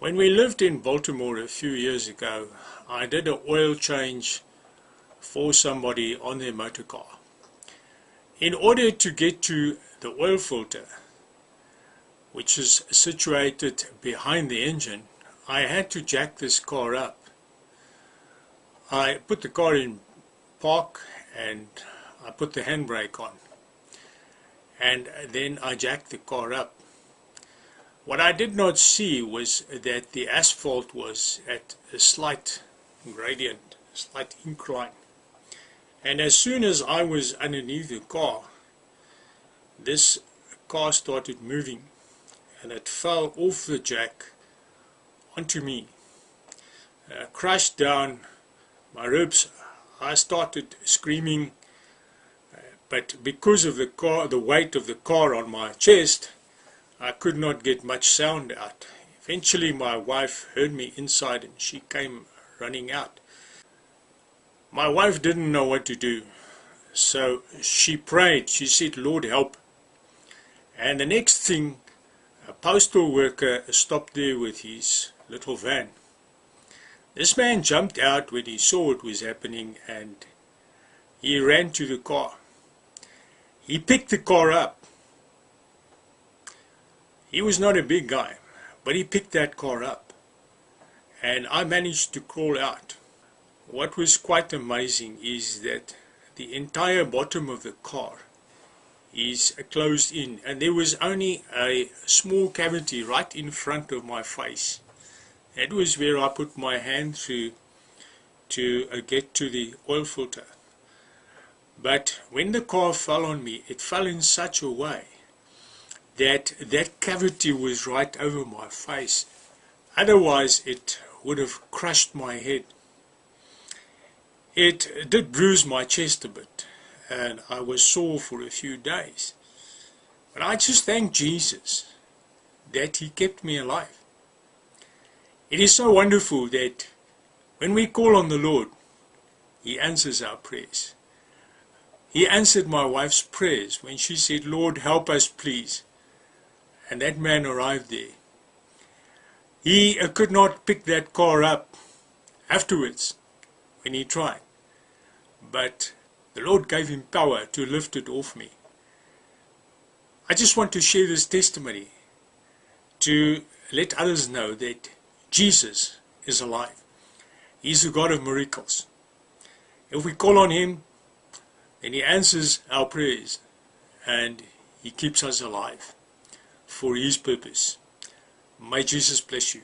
When we lived in Baltimore a few years ago, I did an oil change for somebody on their motor car. In order to get to the oil filter, which is situated behind the engine, I had to jack this car up. I put the car in park and I put the handbrake on, and then I jacked the car up. What I did not see was that the asphalt was at a slight gradient, a slight incline. And as soon as I was underneath the car, this car started moving and it fell off the jack onto me, crashed down my ribs. I started screaming, but because of the weight of the car on my chest, I could not get much sound out. Eventually my wife heard me inside and she came running out. My wife didn't know what to do, so she prayed. She said, "Lord, help." And the next thing, a postal worker stopped there with his little van. This man jumped out when he saw what was happening and he ran to the car. He picked the car up. He was not a big guy, but he picked that car up, and I managed to crawl out. What was quite amazing is that the entire bottom of the car is closed in, and there was only a small cavity right in front of my face. That was where I put my hand through to get to the oil filter. But when the car fell on me, it fell in such a way that cavity was right over my face. Otherwise it would have crushed my head. It did bruise my chest a bit and I was sore for a few days. But I just thank Jesus that He kept me alive. It is so wonderful that when we call on the Lord, He answers our prayers. He answered my wife's prayers when she said, "Lord, help us please." And that man arrived there. He could not pick that car up afterwards when he tried. But the Lord gave him power to lift it off me. I just want to share this testimony to let others know that Jesus is alive. He's the God of miracles. If we call on Him, then He answers our prayers and He keeps us alive for His purpose. May Jesus bless you.